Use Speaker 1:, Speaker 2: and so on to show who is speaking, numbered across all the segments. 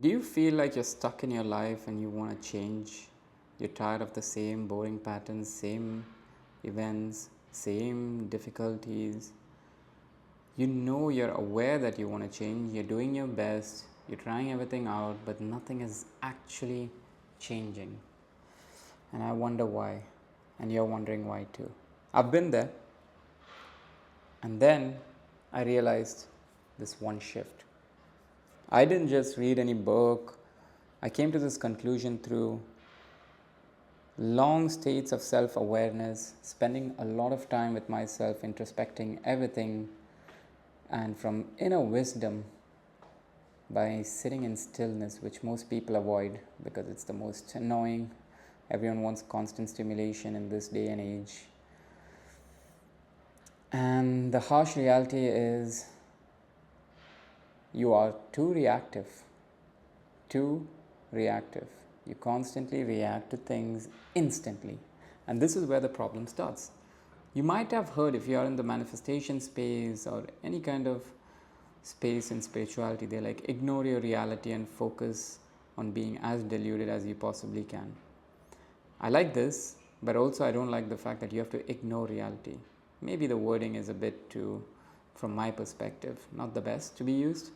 Speaker 1: Do you feel like you're stuck in your life and you want to change? You're tired of the same boring patterns, same events, same difficulties. You know you're aware that you want to change, you're doing your best, you're trying everything out, but nothing is actually changing. And I wonder why. And you're wondering why too. I've been there. And then I realized this one shift. I didn't just read any book. I came to this conclusion through long states of self awareness, spending a lot of time with myself, introspecting everything, and from inner wisdom by sitting in stillness, which most people avoid because it's the most annoying. Everyone wants constant stimulation in this day and age. And the harsh reality is you are too reactive. Too reactive. You constantly react to things instantly. And this is where the problem starts. You might have heard, if you are in the manifestation space or any kind of space in spirituality, they're like, ignore your reality and focus on being as deluded as you possibly can. I like this, but also I don't like the fact that you have to ignore reality. Maybe the wording is a bit too, from my perspective, not the best to be used.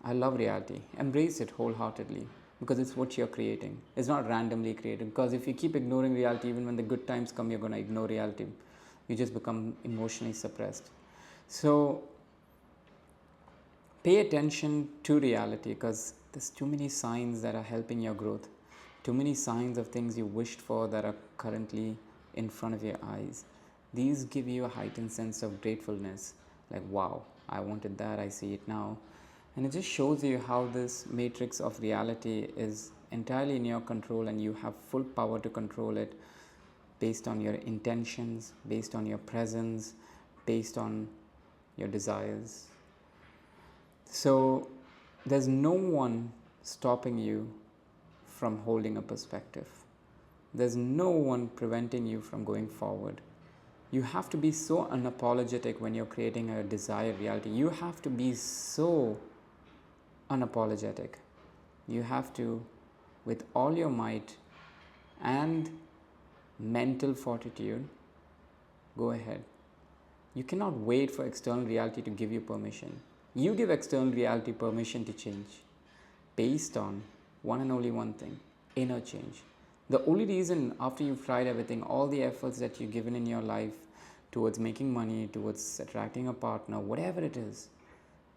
Speaker 1: I love reality. Embrace it wholeheartedly because it's what you're creating. It's not randomly created. Because if you keep ignoring reality, even when the good times come, you're going to ignore reality. You just become emotionally suppressed. So pay attention to reality because there's too many signs that are helping your growth. Too many signs of things you wished for that are currently in front of your eyes. These give you a heightened sense of gratefulness. Like, wow, I wanted that, I see it now. And it just shows you how this matrix of reality is entirely in your control and you have full power to control it based on your intentions, based on your presence, based on your desires. So there's no one stopping you from holding a perspective. There's no one preventing you from going forward. You have to be so unapologetic when you're creating a desired reality. You have to be so unapologetic. You have to, with all your might and mental fortitude, go ahead. You cannot wait for external reality to give you permission. You give external reality permission to change based on one and only one thing: inner change. The only reason, after you've tried everything, all the efforts that you've given in your life towards making money, towards attracting a partner, whatever it is,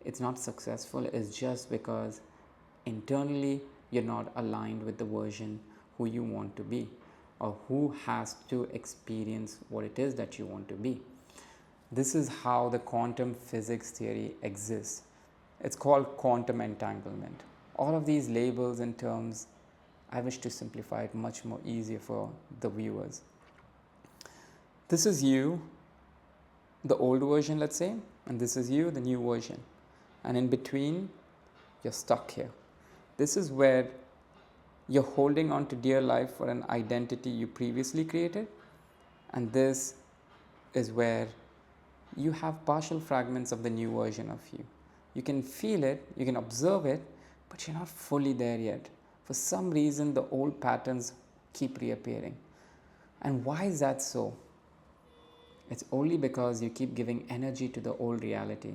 Speaker 1: it's not successful is just because internally you're not aligned with the version who you want to be or who has to experience what it is that you want to be. This is how the quantum physics theory exists. It's called quantum entanglement. All of these labels and terms, I wish to simplify it much more easier for the viewers. This is you, the old version, let's say, and this is you, the new version. And in between, you're stuck here. This is where you're holding on to dear life for an identity you previously created, and this is where you have partial fragments of the new version of you. You can feel it, you can observe it, but you're not fully there yet. For some reason, the old patterns keep reappearing. And why is that so? It's only because you keep giving energy to the old reality.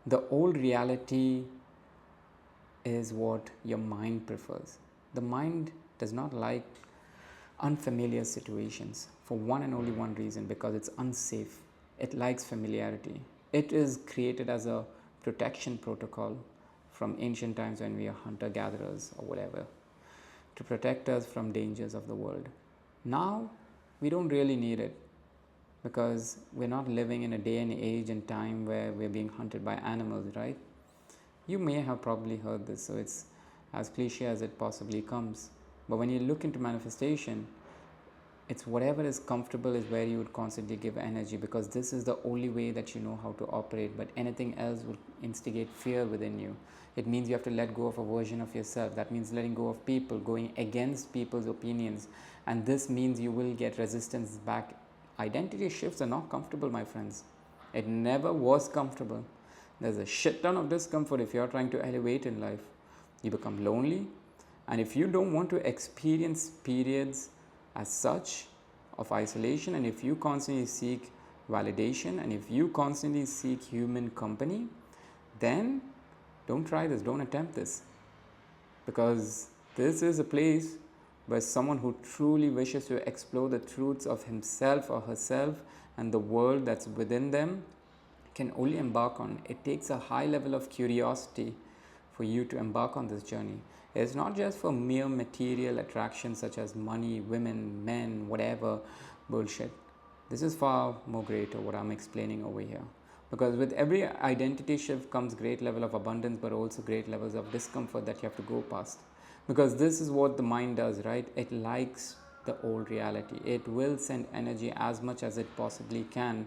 Speaker 1: The old reality is what your mind prefers. The mind does not like unfamiliar situations for one and only one reason: because it's unsafe. It likes familiarity. It is created as a protection protocol from ancient times when we are hunter gatherers or whatever, to protect us from dangers of the world. Now we don't really need it because we're not living in a day and age and time where we're being hunted by animals, right? You may have probably heard this, so it's as cliche as it possibly comes. But when you look into manifestation, it's whatever is comfortable is where you would constantly give energy, because this is the only way that you know how to operate. But anything else would instigate fear within you. It means you have to let go of a version of yourself. That means letting go of people, going against people's opinions. And this means you will get resistance back. Identity shifts are not comfortable, my friends. It never was comfortable. There's a shit ton of discomfort if you're trying to elevate in life. You become lonely. And if you don't want to experience periods as such of isolation, and if you constantly seek validation, and if you constantly seek human company, then don't try this, don't attempt this. Because this is a place where someone who truly wishes to explore the truths of himself or herself and the world that's within them can only embark on. It takes a high level of curiosity for you to embark on this journey. It's not just for mere material attractions such as money, women, men, whatever bullshit. This is far more greater what I'm explaining over here. Because with every identity shift comes great level of abundance, but also great levels of discomfort that you have to go past. Because this is what the mind does, right? It likes the old reality. It will send energy as much as it possibly can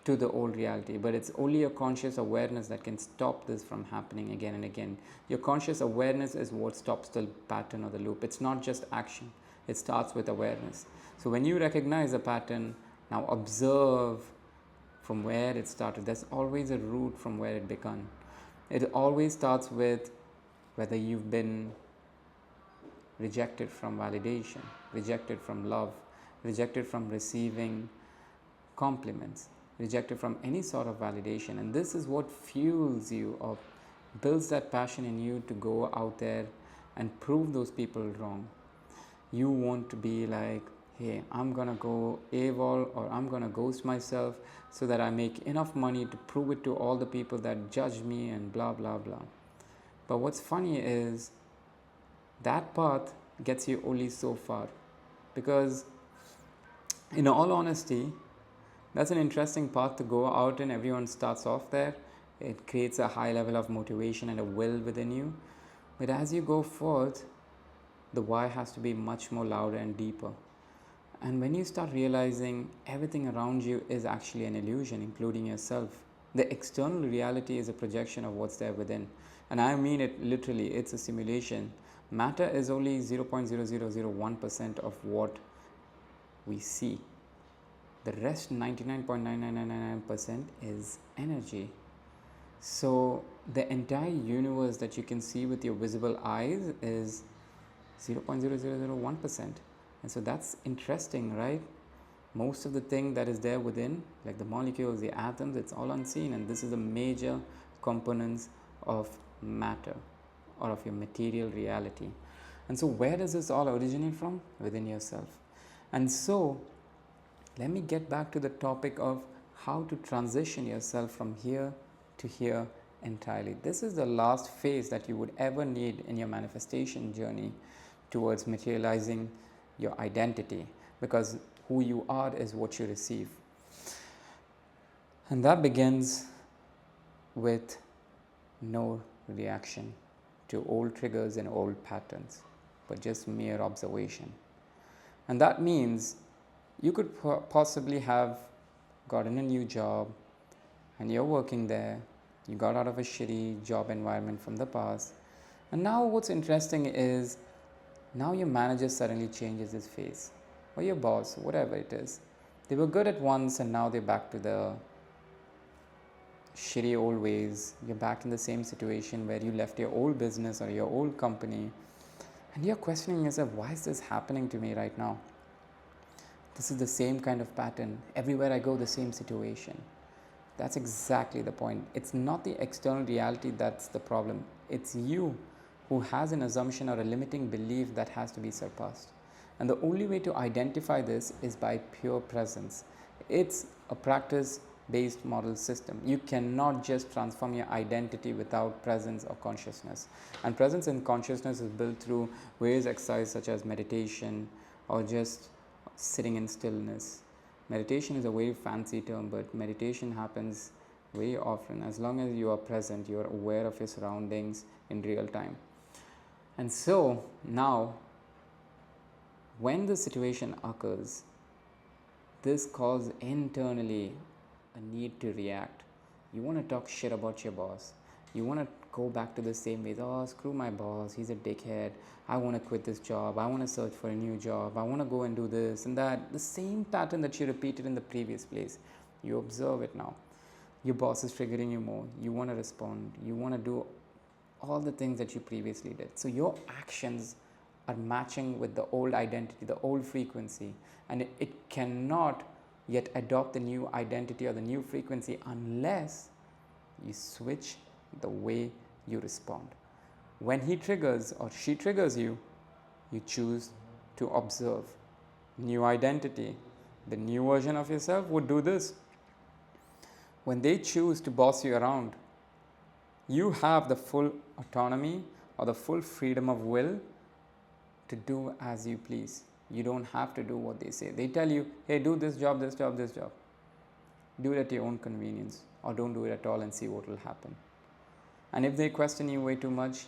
Speaker 1: to the old reality, but it's only a conscious awareness that can stop this from happening again and again. Your conscious awareness is what stops the pattern or the loop. It's not just action, it starts with awareness. So when you recognize a pattern, now observe from where it started. There's always a root from where it began. It always starts with whether you've been rejected from validation, rejected from love, rejected from receiving compliments, rejected from any sort of validation. And this is what fuels you or builds that passion in you to go out there and prove those people wrong. You want to be like, hey, I'm gonna go AWOL or I'm gonna ghost myself so that I make enough money to prove it to all the people that judge me and blah blah blah. But what's funny is that path gets you only so far, because in all honesty, that's an interesting path to go out and everyone starts off there. It creates a high level of motivation and a will within you. But as you go forth, the why has to be much more louder and deeper. And when you start realizing everything around you is actually an illusion, including yourself, the external reality is a projection of what's there within. And I mean it literally, it's a simulation. Matter is only 0.0001% of what we see. The rest, 99.99999%, is energy. So the entire universe that you can see with your visible eyes is 0.0001%. And so that's interesting, right? Most of the thing that is there within, like the molecules, the atoms, it's all unseen. And this is the major components of matter or of your material reality. And so where does this all originate from? Within yourself. And so let me get back to the topic of how to transition yourself from here to here entirely. This is the last phase that you would ever need in your manifestation journey towards materializing your identity, because who you are is what you receive. And that begins with no reaction to old triggers and old patterns, but just mere observation. And that means you could possibly have gotten a new job and you're working there. You got out of a shitty job environment from the past. And now what's interesting is now your manager suddenly changes his face, or your boss, whatever it is. They were good at once and now they're back to the shitty old ways. You're back in the same situation where you left your old business or your old company. And you're questioning yourself, why is this happening to me right now? This is the same kind of pattern. Everywhere I go, the same situation. That's exactly the point. It's not the external reality that's the problem. It's you who has an assumption or a limiting belief that has to be surpassed. And the only way to identify this is by pure presence. It's a practice-based model system. You cannot just transform your identity without presence or consciousness. And presence and consciousness is built through various exercises such as meditation or just sitting in stillness. Meditation is a very fancy term, but meditation happens very often. As long as you are present, you are aware of your surroundings in real time. And so now, when the situation occurs, this causes internally a need to react. You want to talk shit about your boss. You want to go back to the same ways. Oh, screw my boss, he's a dickhead. I want to quit this job. I want to search for a new job. I want to go and do this and that. The same pattern that you repeated in the previous place. You observe it now. Your boss is triggering you more. You want to respond. You want to do all the things that you previously did. So your actions are matching with the old identity, the old frequency, and it cannot yet adopt the new identity or the new frequency unless you switch the way you respond. When he triggers or she triggers you, you choose to observe. New identity, the new version of yourself would do this. When they choose to boss you around, you have the full autonomy or the full freedom of will to do as you please. You don't have to do what they say. They tell you, hey, do this job, this job, this job. Do it at your own convenience, or don't do it at all and see what will happen. And if they question you way too much,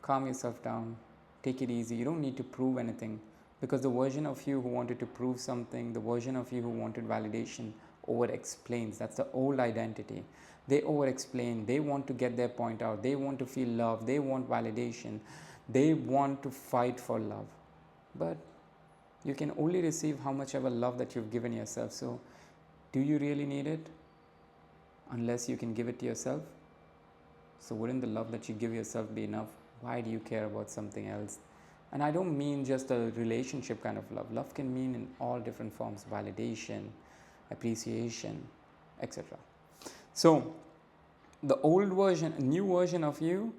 Speaker 1: calm yourself down, take it easy. You don't need to prove anything, because the version of you who wanted to prove something, the version of you who wanted validation, over explains. That's the old identity. They over explain. They want to get their point out. They want to feel love. They want validation. They want to fight for love. But you can only receive how much ever love that you've given yourself. So do you really need it unless you can give it to yourself? So wouldn't the love that you give yourself be enough? Why do you care about something else? And I don't mean just a relationship kind of love. Love can mean in all different forms: validation, appreciation, etc. So the old version, new version of you,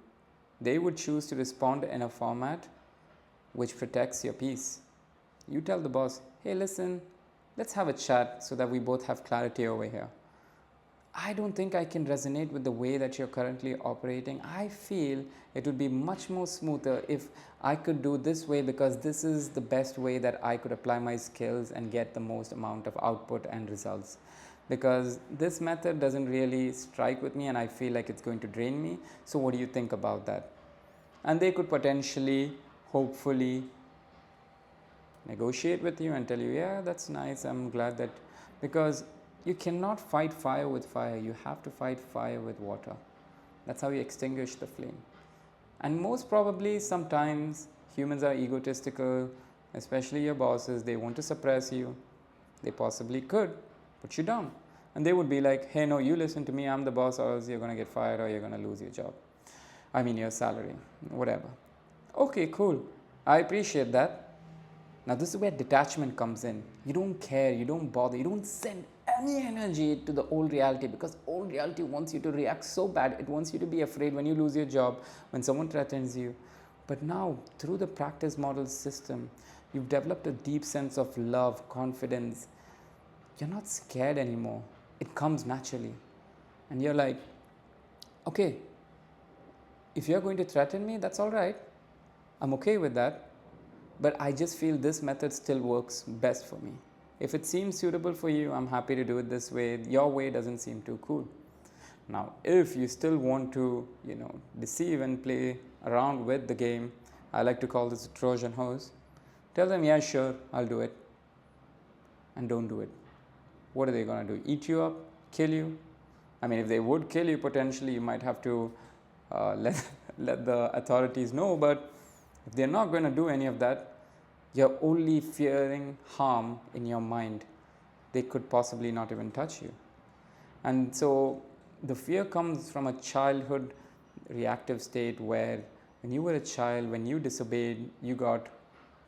Speaker 1: they would choose to respond in a format which protects your peace. You tell the boss, hey, listen, let's have a chat so that we both have clarity over here. I don't think I can resonate with the way that you're currently operating. I feel it would be much more smoother if I could do this way, because this is the best way that I could apply my skills and get the most amount of output and results. Because this method doesn't really strike with me and I feel like it's going to drain me. So what do you think about that? And they could potentially, hopefully, negotiate with you and tell you, yeah, that's nice, I'm glad that, because you cannot fight fire with fire. You have to fight fire with water. That's how you extinguish the flame. And most probably, sometimes humans are egotistical, especially your bosses. They want to suppress you. They possibly could put you down. And they would be like, hey, no, you listen to me. I'm the boss, or else you're going to get fired or you're going to lose your job. I mean, your salary, whatever. Okay, cool. I appreciate that. Now, this is where detachment comes in. You don't care, you don't bother, you don't send any energy to the old reality, because old reality wants you to react so bad. It wants you to be afraid when you lose your job, when someone threatens you. But now, through the practice model system, you've developed a deep sense of love, confidence. You're not scared anymore. It comes naturally. And you're like, okay, if you're going to threaten me, that's all right. I'm okay with that. But I just feel this method still works best for me. If it seems suitable for you, I'm happy to do it this way. Your way doesn't seem too cool. Now, if you still want to, deceive and play around with the game, I like to call this a Trojan horse. Tell them, yeah, sure, I'll do it. And don't do it. What are they going to do? Eat you up? Kill you? I mean, if they would kill you, potentially you might have to let the authorities know. But if they're not going to do any of that, you're only fearing harm in your mind. They could possibly not even touch you. And so the fear comes from a childhood reactive state where when you were a child, when you disobeyed, you got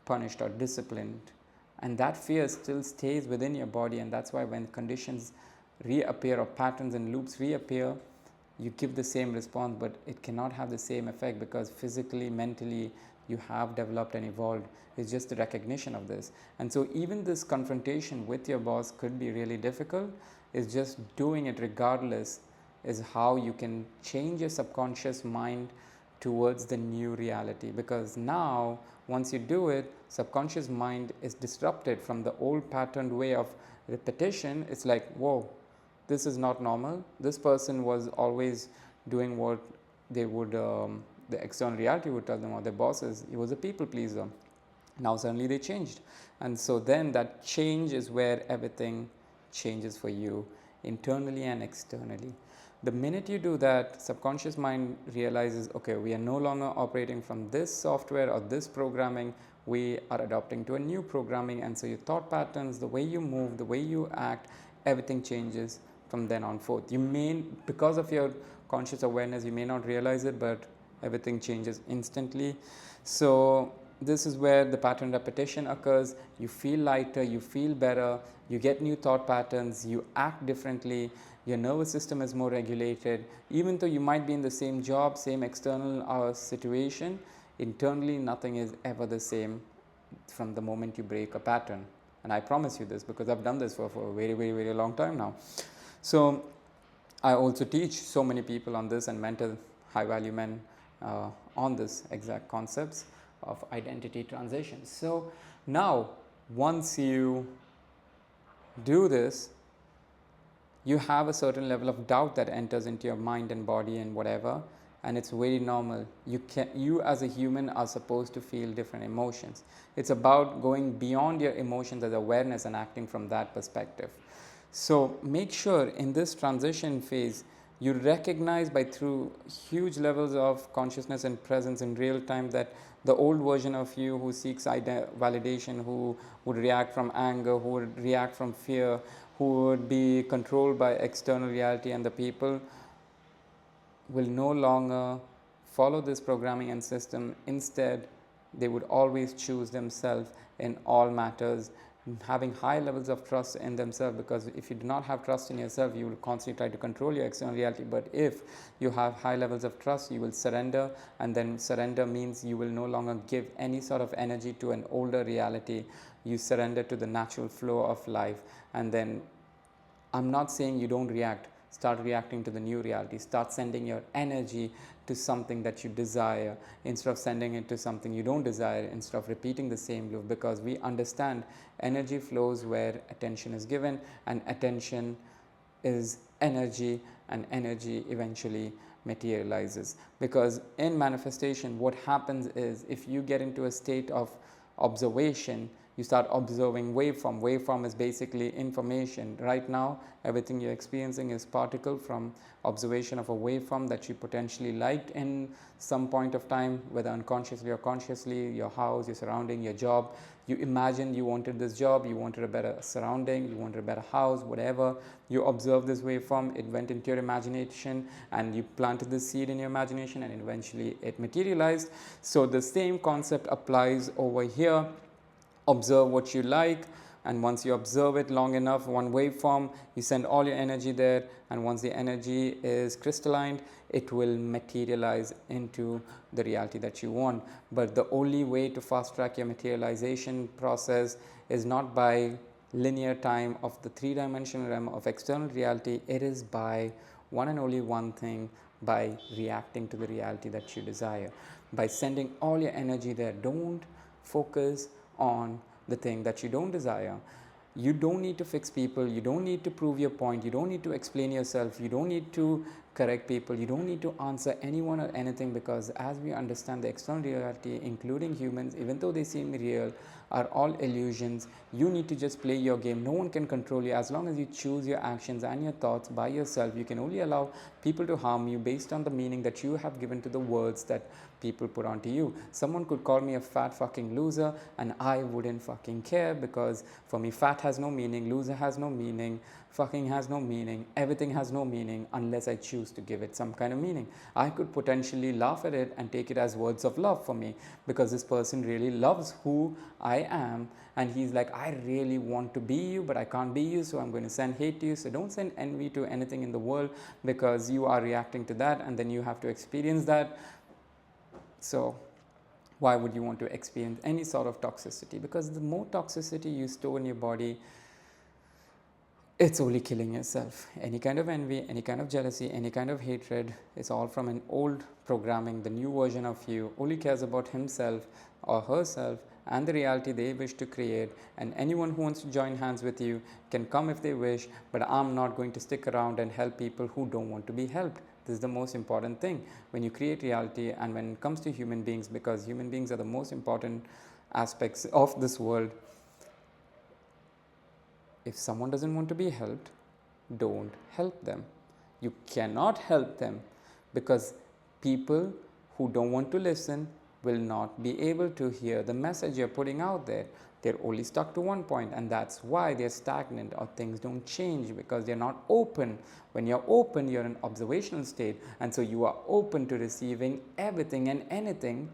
Speaker 1: punished or disciplined. And that fear still stays within your body. And that's why when conditions reappear or patterns and loops reappear, you give the same response, but it cannot have the same effect, because physically, mentally, you have developed and evolved. It's just the recognition of this. And so even this confrontation with your boss could be really difficult. It's just doing it regardless is how you can change your subconscious mind towards the new reality. Because now, once you do it, subconscious mind is disrupted from the old patterned way of repetition. It's like, whoa, this is not normal. This person was always doing what they would, the external reality would tell them, or their bosses. He was a people pleaser. Now suddenly they changed. And so then that change is where everything changes for you, internally and externally. The minute you do that, subconscious mind realizes, okay, we are no longer operating from this software or this programming. We are adopting to a new programming. And so your thought patterns, the way you move, the way you act, everything changes from then on forth. You may, because of your conscious awareness, you may not realize it, but everything changes instantly. So this is where the pattern repetition occurs. You feel lighter, you feel better, you get new thought patterns, you act differently, your nervous system is more regulated. Even though you might be in the same job, same external situation, internally nothing is ever the same from the moment you break a pattern. And I promise you this because I've done this for a very, very, very long time now. So I also teach so many people on this and mentor high value men on this exact concepts of identity transition. So now, once you do this, you have a certain level of doubt that enters into your mind and body and whatever, and it's very normal. You as a human are supposed to feel different emotions. It's about going beyond your emotions as awareness and acting from that perspective. So make sure in this transition phase you recognize by through huge levels of consciousness and presence in real time that the old version of you who seeks validation, who would react from anger, who would react from fear, who would be controlled by external reality and the people, will no longer follow this programming and system. Instead, they would always choose themselves in all matters, having high levels of trust in themselves, because if you do not have trust in yourself, you will constantly try to control your external reality. But if you have high levels of trust, you will surrender, and then surrender means you will no longer give any sort of energy to an older reality. You surrender to the natural flow of life. And then I'm not saying you don't react. Start reacting to the new reality. Start sending your energy to something that you desire instead of sending it to something you don't desire, instead of repeating the same loop, because we understand energy flows where attention is given, and attention is energy, and energy eventually materializes. Because in manifestation, what happens is if you get into a state of observation, you start observing waveform. Waveform is basically information. Right now, everything you're experiencing is particle from observation of a waveform that you potentially liked in some point of time, whether unconsciously or consciously. Your house, your surrounding, your job. You imagined you wanted this job, you wanted a better surrounding, you wanted a better house, whatever. You observed this waveform, it went into your imagination, and you planted the seed in your imagination, and eventually it materialized. So the same concept applies over here. Observe what you like, and once you observe it long enough, one waveform, you send all your energy there, and once the energy is crystalline, it will materialize into the reality that you want. But the only way to fast track your materialization process is not by linear time of the three-dimensional realm of external reality. It is by one and only one thing: by reacting to the reality that you desire, by sending all your energy there. Don't focus on the thing that you don't desire. You don't need to fix people, you don't need to prove your point, you don't need to explain yourself, you don't need to correct people, you don't need to answer anyone or anything, because as we understand, the external reality, including humans, even though they seem real, are all illusions. You need to just play your game. No one can control you. As long as you choose your actions and your thoughts by yourself, you can only allow people to harm you based on the meaning that you have given to the words that people put onto you. Someone could call me a fat fucking loser and I wouldn't fucking care, because for me fat has no meaning, loser has no meaning, fucking has no meaning, everything has no meaning unless I choose to give it some kind of meaning. I could potentially laugh at it and take it as words of love for me, because this person really loves who I am, and he's like, I really want to be you, but I can't be you, so I'm going to send hate to you. So don't send envy to anything in the world, because you are reacting to that and then you have to experience that. So why would you want to experience any sort of toxicity? Because the more toxicity you store in your body, it's only killing yourself. Any kind of envy, any kind of jealousy, any kind of hatred, it's all from an old programming. The new version of you only cares about himself or herself and the reality they wish to create. And anyone who wants to join hands with you can come if they wish, but I'm not going to stick around and help people who don't want to be helped. This is the most important thing when you create reality and when it comes to human beings, because human beings are the most important aspects of this world. If someone doesn't want to be helped, don't help them. You cannot help them, because people who don't want to listen will not be able to hear the message you're putting out there. They're only stuck to one point, and that's why they're stagnant or things don't change, because they're not open. When you're open, you're in observational state, and so you are open to receiving everything and anything,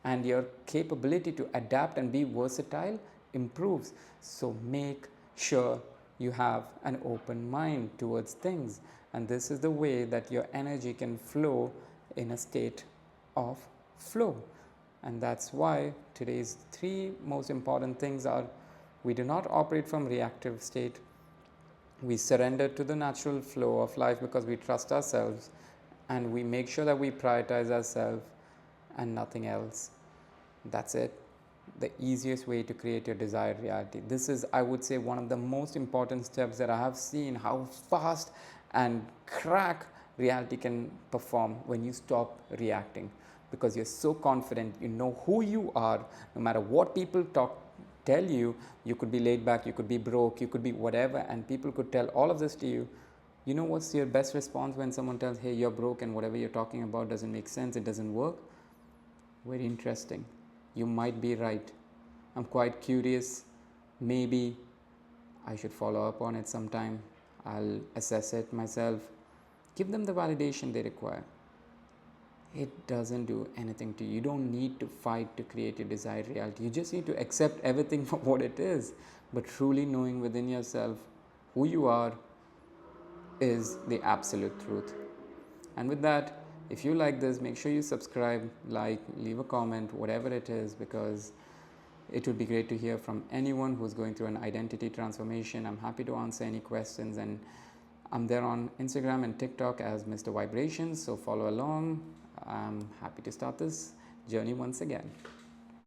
Speaker 1: and your capability to adapt and be versatile improves. So make sure you have an open mind towards things, and this is the way that your energy can flow in a state of flow. And that's why today's three most important things are: we do not operate from reactive state, we surrender to the natural flow of life because we trust ourselves, and we make sure that we prioritize ourselves and nothing else. That's it. The easiest way to create your desired reality. This is, I would say, one of the most important steps that I have seen how fast and crack reality can perform when you stop reacting, because you're so confident, you know who you are. No matter what people tell you, you could be laid back, you could be broke, you could be whatever, and people could tell all of this to you. You know what's your best response when someone tells, hey, you're broke and whatever you're talking about doesn't make sense, it doesn't work? Very interesting. You might be right. I'm quite curious. Maybe I should follow up on it sometime. I'll assess it myself. Give them the validation they require. It doesn't do anything to you. You don't need to fight to create your desired reality. You just need to accept everything for what it is. But truly knowing within yourself who you are is the absolute truth. And with that, if you like this, make sure you subscribe, like, leave a comment, whatever it is, because it would be great to hear from anyone who's going through an identity transformation. I'm happy to answer any questions, and I'm there on Instagram and TikTok as Mr. Vibrations, so follow along. I'm happy to start this journey once again.